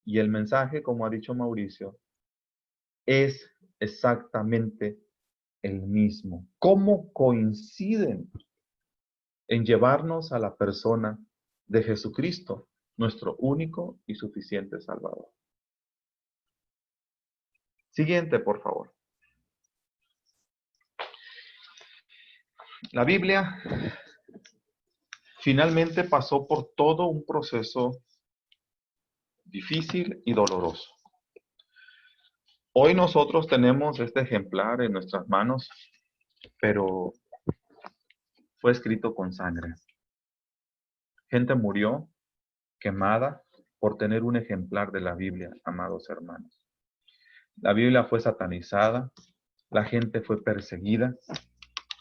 [SPEAKER 1] y el mensaje, como ha dicho Mauricio, es exactamente el mismo. ¿Cómo coinciden en llevarnos a la persona de Jesucristo, nuestro único y suficiente Salvador? Siguiente, por favor. La Biblia finalmente pasó por todo un proceso difícil y doloroso. Hoy nosotros tenemos este ejemplar en nuestras manos, pero fue escrito con sangre. Gente murió quemada por tener un ejemplar de la Biblia, amados hermanos. La Biblia fue satanizada, la gente fue perseguida,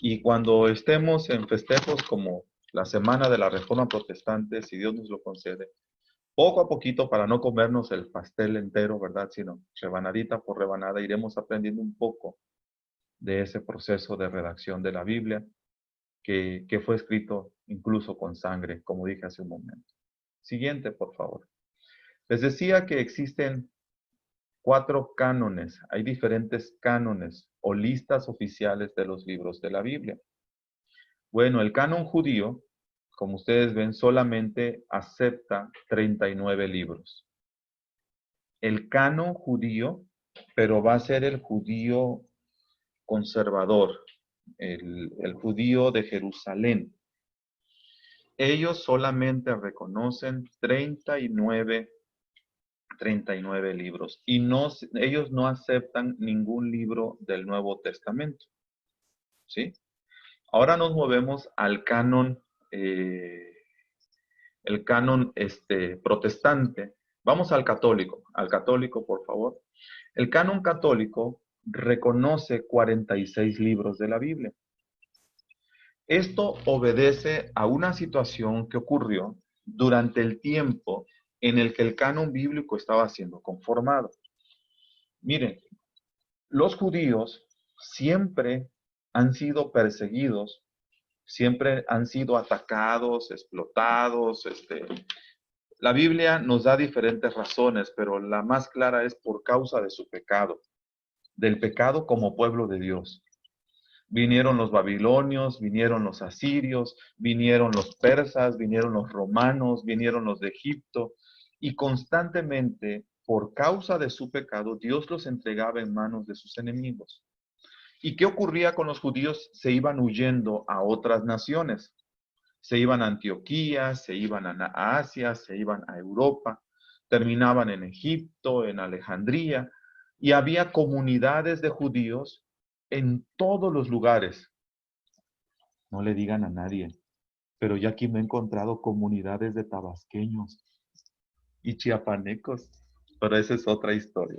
[SPEAKER 1] y cuando estemos en festejos como la Semana de la Reforma Protestante, si Dios nos lo concede, poco a poquito, para no comernos el pastel entero, ¿verdad? Sino rebanadita por rebanada, iremos aprendiendo un poco de ese proceso de redacción de la Biblia, que fue escrito incluso con sangre, como dije hace un momento. Siguiente, por favor. Les decía que existen 4 cánones. Hay diferentes cánones o listas oficiales de los libros de la Biblia. Bueno, el canon judío, como ustedes ven, solamente acepta 39 libros. El canon judío, pero va a ser el judío conservador, el judío de Jerusalén. Ellos solamente reconocen 39 libros y ellos no aceptan ningún libro del Nuevo Testamento. ¿Sí? Ahora nos movemos al canon, protestante. Vamos al católico, por favor. El canon católico reconoce 46 libros de la Biblia. Esto obedece a una situación que ocurrió durante el tiempo en el que el canon bíblico estaba siendo conformado. Miren, los judíos siempre han sido perseguidos, siempre han sido atacados, explotados. La Biblia nos da diferentes razones, pero la más clara es por causa de su pecado, del pecado como pueblo de Dios. Vinieron los babilonios, vinieron los asirios, vinieron los persas, vinieron los romanos, vinieron los de Egipto, y constantemente, por causa de su pecado, Dios los entregaba en manos de sus enemigos. ¿Y qué ocurría con los judíos? Se iban huyendo a otras naciones. Se iban a Antioquía, se iban a Asia, se iban a Europa, terminaban en Egipto, en Alejandría, y había comunidades de judíos en todos los lugares. No le digan a nadie, Pero ya aquí me he encontrado comunidades de tabasqueños y chiapanecos. Pero esa es otra historia.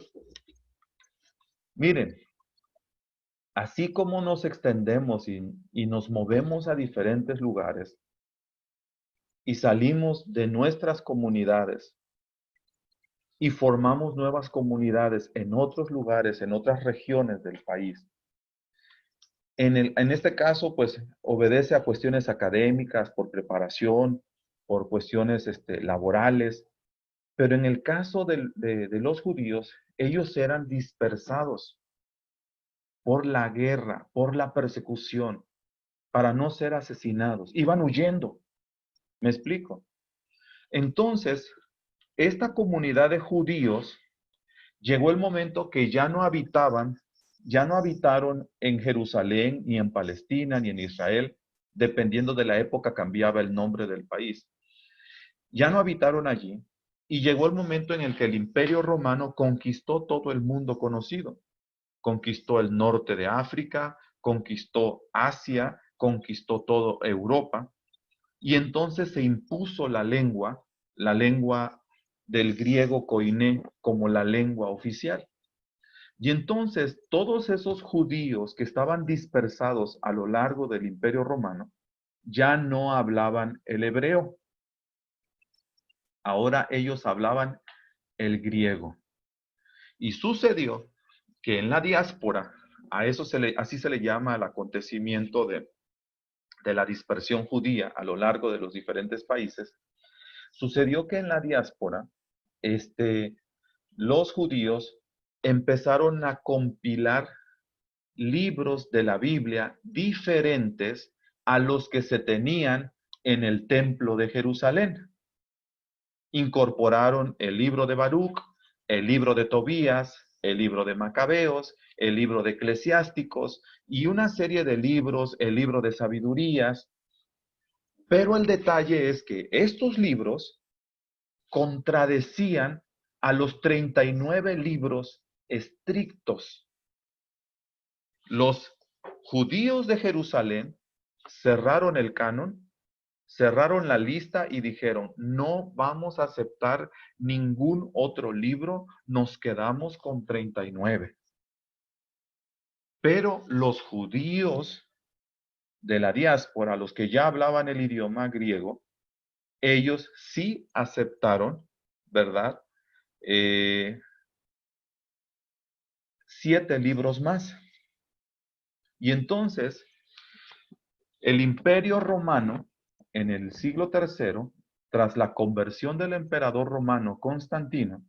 [SPEAKER 1] Miren, así como nos extendemos y nos movemos a diferentes lugares y salimos de nuestras comunidades y formamos nuevas comunidades en otros lugares, en otras regiones del país. En este caso, pues, obedece a cuestiones académicas, por preparación, por cuestiones laborales. Pero en el caso de los judíos, ellos eran dispersados por la guerra, por la persecución, para no ser asesinados. Iban huyendo. ¿Me explico? Entonces, esta comunidad de judíos llegó el momento que ya no habitaron en Jerusalén, ni en Palestina, ni en Israel. Dependiendo de la época cambiaba el nombre del país. Ya no habitaron allí y llegó el momento en el que el Imperio Romano conquistó todo el mundo conocido. Conquistó el norte de África, conquistó Asia, conquistó toda Europa. Y entonces se impuso la lengua del griego koiné, como la lengua oficial. Y entonces todos esos judíos que estaban dispersados a lo largo del Imperio Romano ya no hablaban el hebreo. Ahora ellos hablaban el griego. Y sucedió que en la diáspora, así se le llama al acontecimiento de la dispersión judía a lo largo de los diferentes países, sucedió que en la diáspora, los judíos empezaron a compilar libros de la Biblia diferentes a los que se tenían en el templo de Jerusalén. Incorporaron el libro de Baruch, el libro de Tobías, el libro de Macabeos, el libro de Eclesiásticos y una serie de libros, el libro de Sabidurías. Pero el detalle es que estos libros contradecían a los 39 libros estrictos. Los judíos de Jerusalén cerraron el canon, cerraron la lista y dijeron, no vamos a aceptar ningún otro libro, nos quedamos con 39. Pero los judíos de la diáspora, los que ya hablaban el idioma griego, ellos sí aceptaron, ¿verdad? 7 libros más. Y entonces, el Imperio Romano, en el siglo III, tras la conversión del emperador romano Constantino,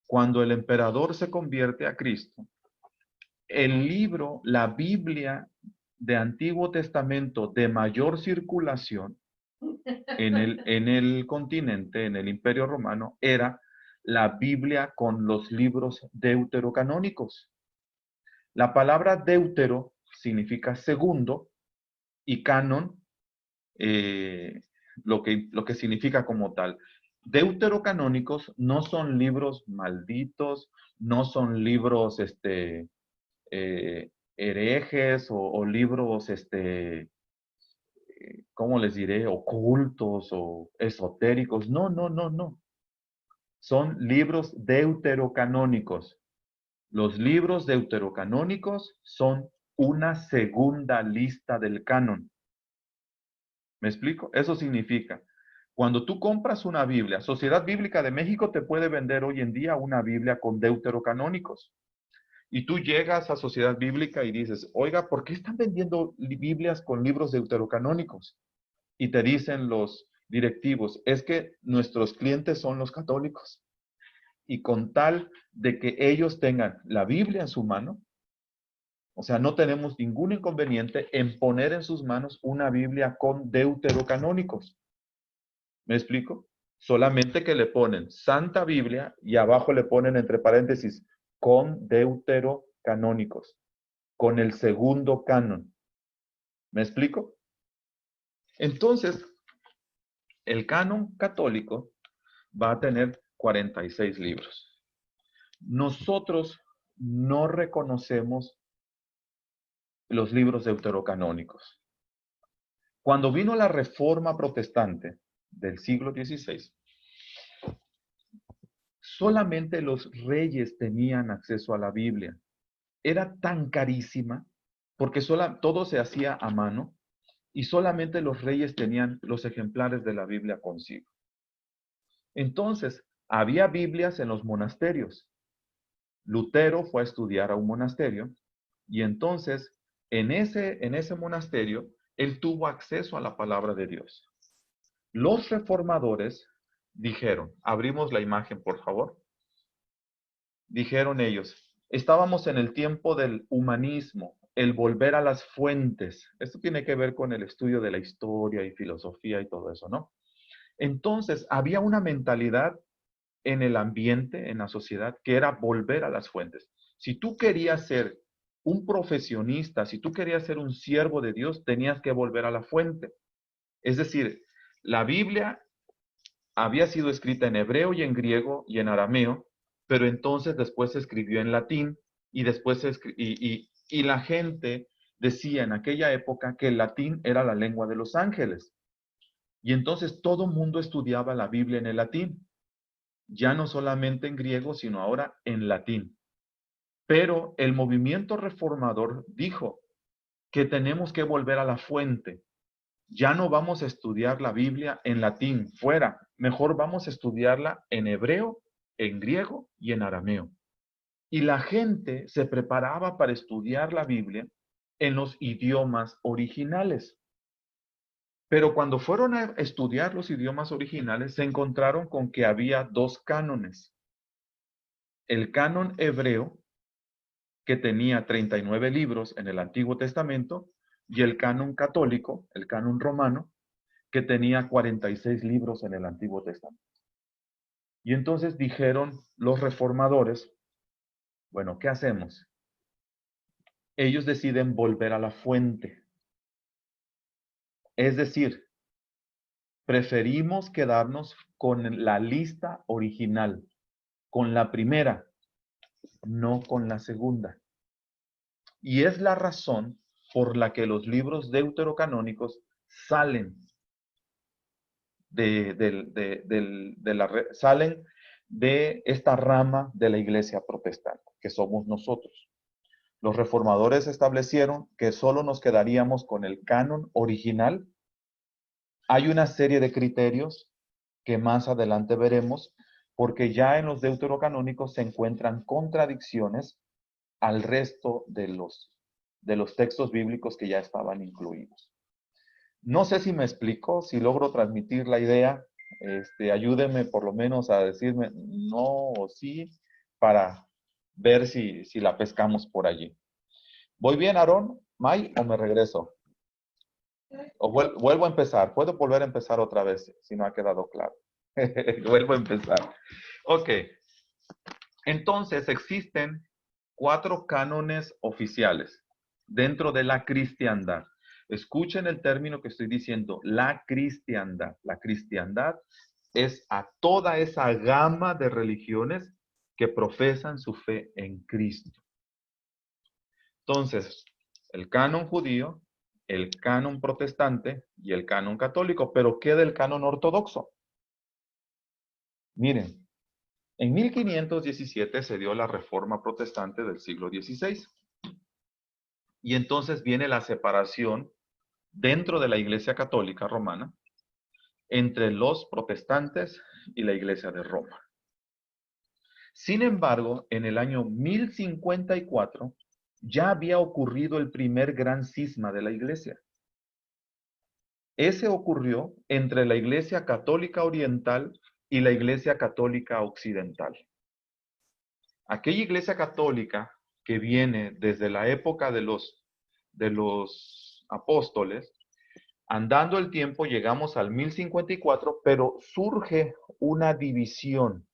[SPEAKER 1] cuando el emperador se convierte a Cristo, el libro, la Biblia de Antiguo Testamento de mayor circulación en el continente, en el Imperio Romano, era la Biblia con los libros deuterocanónicos. La palabra deutero significa segundo y canon, lo que significa como tal. Deuterocanónicos no son libros malditos, no son libros herejes o libros, ¿cómo les diré? Ocultos o esotéricos. No, no, no, no. Son libros deuterocanónicos. Los libros deuterocanónicos son una segunda lista del canon. ¿Me explico? Eso significa, cuando tú compras una Biblia, Sociedad Bíblica de México te puede vender hoy en día una Biblia con deuterocanónicos. Y tú llegas a Sociedad Bíblica y dices, oiga, ¿por qué están vendiendo Biblias con libros deuterocanónicos? Y te dicen los directivos, es que nuestros clientes son los católicos. Y con tal de que ellos tengan la Biblia en su mano, o sea, no tenemos ningún inconveniente en poner en sus manos una Biblia con deuterocanónicos. ¿Me explico? Solamente que le ponen Santa Biblia y abajo le ponen entre paréntesis con deuterocanónicos, con el segundo canon. ¿Me explico? Entonces, el canon católico va a tener 46 libros. Nosotros no reconocemos los libros deuterocanónicos. Cuando vino la Reforma Protestante del siglo XVI, solamente los reyes tenían acceso a la Biblia. Era tan carísima porque todo se hacía a mano y solamente los reyes tenían los ejemplares de la Biblia consigo. Entonces, había Biblias en los monasterios. Lutero fue a estudiar a un monasterio y entonces en ese monasterio él tuvo acceso a la palabra de Dios. Los reformadores dijeron, abrimos la imagen por favor. Dijeron ellos, estábamos en el tiempo del humanismo, el volver a las fuentes. Esto tiene que ver con el estudio de la historia y filosofía y todo eso, ¿no? Entonces, había una mentalidad en el ambiente, en la sociedad, que era volver a las fuentes. Si tú querías ser un profesionista, si tú querías ser un siervo de Dios, tenías que volver a la fuente. Es decir, la Biblia había sido escrita en hebreo y en griego y en arameo, pero entonces después se escribió en latín y después y la gente decía en aquella época que el latín era la lengua de los ángeles. Y entonces todo mundo estudiaba la Biblia en el latín. Ya no solamente en griego, sino ahora en latín. Pero el movimiento reformador dijo que tenemos que volver a la fuente. Ya no vamos a estudiar la Biblia en latín, fuera. Mejor vamos a estudiarla en hebreo, en griego y en arameo. Y la gente se preparaba para estudiar la Biblia en los idiomas originales. Pero cuando fueron a estudiar los idiomas originales, se encontraron con que había dos cánones. El canon hebreo, que tenía 39 libros en el Antiguo Testamento, y el canon católico, el canon romano, que tenía 46 libros en el Antiguo Testamento. Y entonces dijeron los reformadores, bueno, ¿qué hacemos? Ellos deciden volver a la fuente. Es decir, preferimos quedarnos con la lista original, con la primera, no con la segunda. Y es la razón por la que los libros deuterocanónicos salen salen de esta rama de la iglesia protestante, que somos nosotros. Los reformadores establecieron que solo nos quedaríamos con el canon original. Hay una serie de criterios que más adelante veremos, porque ya en los deuterocanónicos se encuentran contradicciones al resto de los textos bíblicos que ya estaban incluidos. No sé si me explico, si logro transmitir la idea. Ayúdenme por lo menos a decirme no o sí para ver si la pescamos por allí. ¿Voy bien, Aarón, May, o me regreso? ¿O vuelvo a empezar? ¿Puedo volver a empezar otra vez si no ha quedado claro? Vuelvo a empezar. Ok. Entonces existen 4 cánones oficiales dentro de la cristiandad. Escuchen el término que estoy diciendo, la cristiandad. La cristiandad es a toda esa gama de religiones que profesan su fe en Cristo. Entonces, el canon judío, el canon protestante y el canon católico, pero ¿qué del canon ortodoxo? Miren, en 1517 se dio la Reforma Protestante del siglo XVI. Y entonces viene la separación dentro de la Iglesia Católica Romana entre los protestantes y la Iglesia de Roma. Sin embargo, en el año 1054 ya había ocurrido el primer gran cisma de la Iglesia. Ese ocurrió entre la Iglesia Católica Oriental y la Iglesia Católica Occidental. Aquella Iglesia Católica que viene desde la época de los apóstoles, andando el tiempo llegamos al 1054, pero surge una división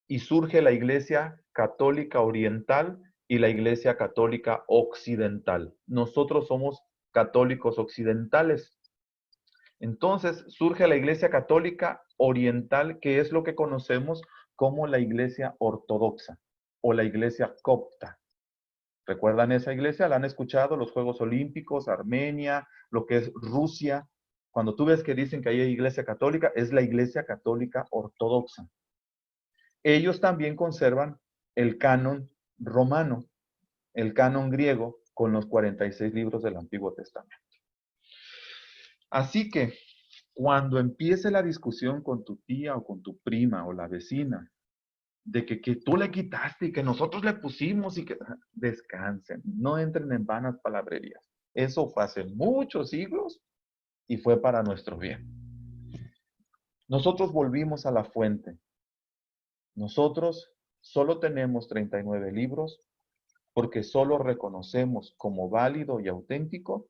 [SPEAKER 1] y surge la Iglesia Católica Oriental y la Iglesia Católica Occidental. Nosotros somos católicos occidentales. Entonces surge la Iglesia Católica Oriental, que es lo que conocemos como la Iglesia Ortodoxa o la Iglesia Copta. ¿Recuerdan esa iglesia? ¿La han escuchado? Los Juegos Olímpicos, Armenia, lo que es Rusia. Cuando tú ves que dicen que hay iglesia católica, es la iglesia católica ortodoxa. Ellos también conservan el canon romano, el canon griego, con los 46 libros del Antiguo Testamento. Así que, cuando empiece la discusión con tu tía o con tu prima o la vecina, de que tú le quitaste y que nosotros le pusimos y que descansen, no entren en vanas palabrerías. Eso fue hace muchos siglos y fue para nuestro bien. Nosotros volvimos a la fuente. Nosotros solo tenemos 39 libros porque solo reconocemos como válido y auténtico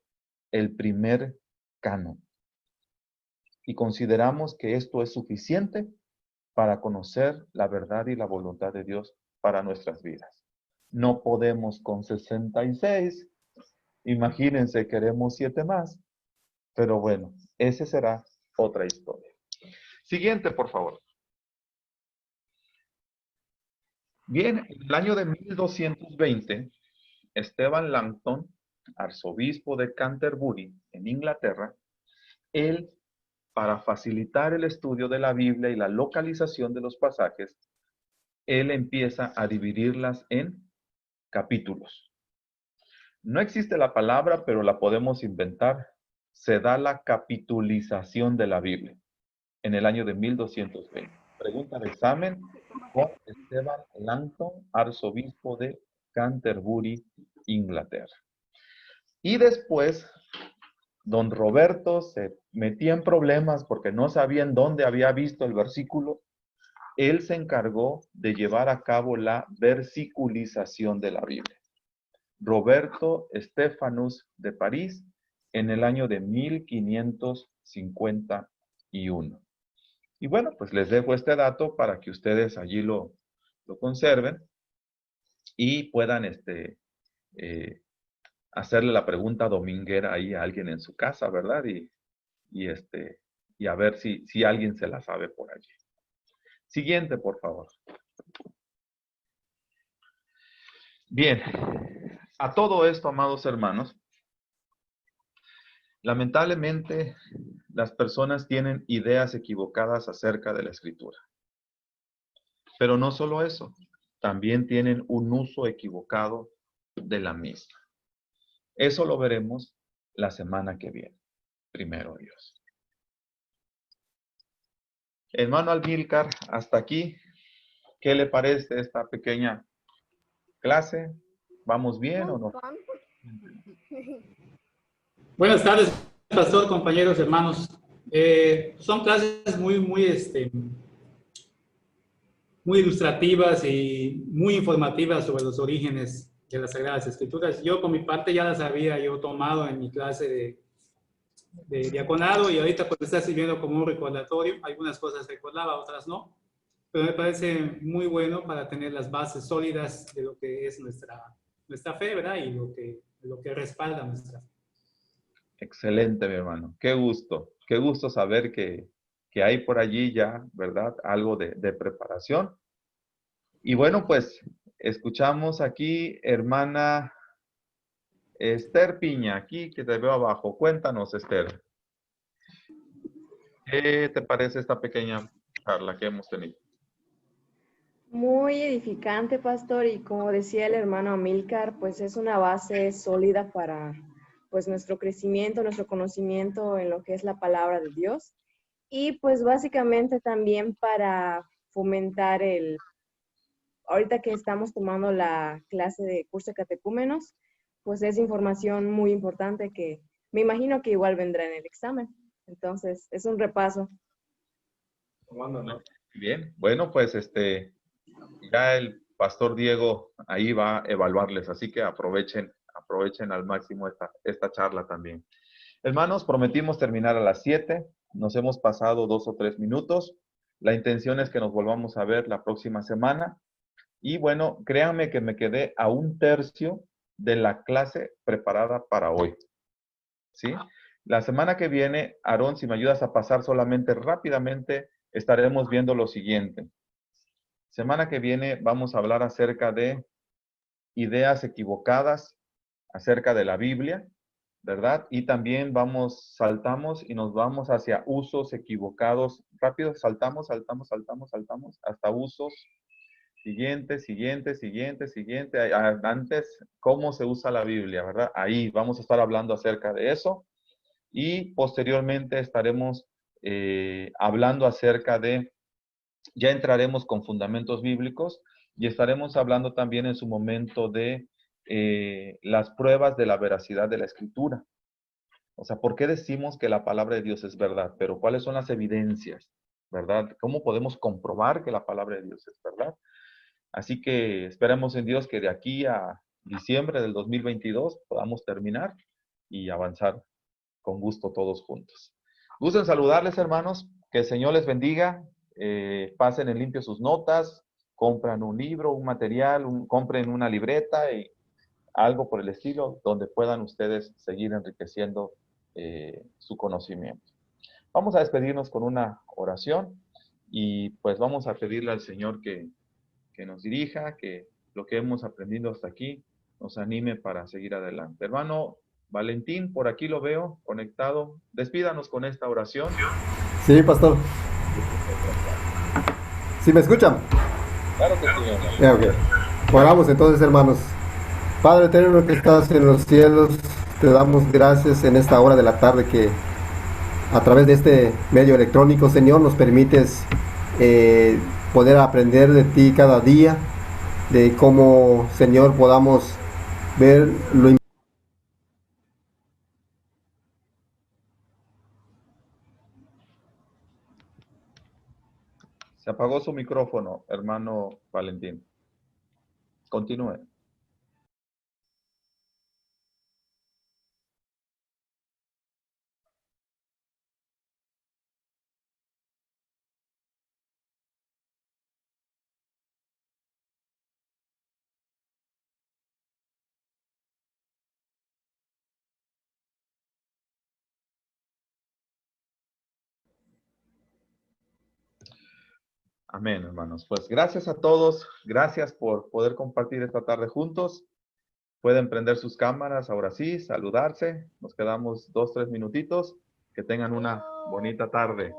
[SPEAKER 1] el primer canon. Y consideramos que esto es suficiente para conocer la verdad y la voluntad de Dios para nuestras vidas. No podemos con 66. Imagínense, queremos 7 más. Pero bueno, esa será otra historia. Siguiente, por favor. Bien, en el año de 1220, Esteban Langton, arzobispo de Canterbury, en Inglaterra, él, para facilitar el estudio de la Biblia y la localización de los pasajes, él empieza a dividirlas en capítulos. No existe la palabra, pero la podemos inventar. Se da la capitulización de la Biblia en el año de 1220. Pregunta de examen con Esteban Langton, arzobispo de Canterbury, Inglaterra. Y después, don Roberto se metía en problemas porque no sabían dónde había visto el versículo. Él se encargó de llevar a cabo la versiculización de la Biblia. Roberto Stephanus de París, en el año de 1551. Y bueno, pues les dejo este dato para que ustedes allí lo conserven y puedan hacerle la pregunta dominguera ahí a alguien en su casa, ¿verdad? Y a ver si alguien se la sabe por allí. Siguiente, por favor. Bien, a todo esto, amados hermanos, lamentablemente las personas tienen ideas equivocadas acerca de la Escritura. Pero no solo eso, también tienen un uso equivocado de la misma. Eso lo veremos la semana que viene. Primero Dios. Hermano Amílcar, hasta aquí, ¿qué le parece esta pequeña clase? ¿Vamos bien o no?
[SPEAKER 17] Buenas tardes, pastor, compañeros, hermanos. Son clases muy ilustrativas y muy informativas sobre los orígenes de las Sagradas Escrituras. Yo, por mi parte, ya las había tomado en mi clase de diaconado y ahorita pues está sirviendo como un recordatorio. Algunas cosas recordaba, otras no. Pero me parece muy bueno para tener las bases sólidas de lo que es nuestra fe, ¿verdad? Y lo que respalda nuestra fe.
[SPEAKER 1] Excelente, mi hermano. Qué gusto saber que hay por allí ya, ¿verdad? Algo de preparación. Y bueno, pues escuchamos aquí, hermana Esther Piña, aquí que te veo abajo. Cuéntanos, Esther. ¿Qué te parece esta pequeña charla que hemos tenido?
[SPEAKER 18] Muy edificante, pastor, y como decía el hermano Amílcar, pues es una base sólida para pues nuestro crecimiento, nuestro conocimiento en lo que es la palabra de Dios, y pues básicamente también para fomentar ahorita que estamos tomando la clase de curso de catecúmenos, pues es información muy importante que me imagino que igual vendrá en el examen. Entonces, es un repaso.
[SPEAKER 1] Bien, bueno, pues ya el pastor Diego ahí va a evaluarles, así que aprovechen al máximo esta charla también. Hermanos, prometimos terminar a las 7, nos hemos pasado 2 o 3 minutos. La intención es que nos volvamos a ver la próxima semana. Y bueno, créanme que me quedé a 1/3 de la clase preparada para hoy. ¿Sí? La semana que viene, Aarón, si me ayudas a pasar solamente rápidamente, estaremos viendo lo siguiente. Semana que viene vamos a hablar acerca de ideas equivocadas acerca de la Biblia, ¿verdad? Y también saltamos y nos vamos hacia usos equivocados. Rápido, saltamos, hasta usos. Siguiente. Antes, ¿cómo se usa la Biblia, verdad? Ahí vamos a estar hablando acerca de eso. Y posteriormente estaremos hablando acerca de, ya entraremos con fundamentos bíblicos y estaremos hablando también en su momento de las pruebas de la veracidad de la Escritura. O sea, ¿por qué decimos que la palabra de Dios es verdad? Pero ¿cuáles son las evidencias, verdad? ¿Cómo podemos comprobar que la palabra de Dios es verdad? Así que esperemos en Dios que de aquí a diciembre del 2022 podamos terminar y avanzar con gusto todos juntos. Gusto en saludarles, hermanos. Que el Señor les bendiga. Pasen en limpio sus notas, compran un libro, un material, compren una libreta y algo por el estilo, donde puedan ustedes seguir enriqueciendo su conocimiento. Vamos a despedirnos con una oración y pues vamos a pedirle al Señor que nos dirija, que lo que hemos aprendido hasta aquí nos anime para seguir adelante. Hermano Valentín, por aquí lo veo conectado. Despídanos con esta oración.
[SPEAKER 19] Sí, pastor. ¿Sí me escuchan?
[SPEAKER 1] Claro que sí, hermano.
[SPEAKER 19] Ok. Oramos entonces, hermanos. Padre eterno que estás en los cielos, te damos gracias en esta hora de la tarde que a través de este medio electrónico, Señor, nos permites poder aprender de ti cada día, de cómo, Señor, podamos ver lo importante.
[SPEAKER 1] Se apagó su micrófono, hermano Valentín. Continúe. Amén, hermanos. Pues gracias a todos. Gracias por poder compartir esta tarde juntos. Pueden prender sus cámaras ahora sí, saludarse. Nos quedamos 2-3 minutitos. Que tengan una bonita tarde.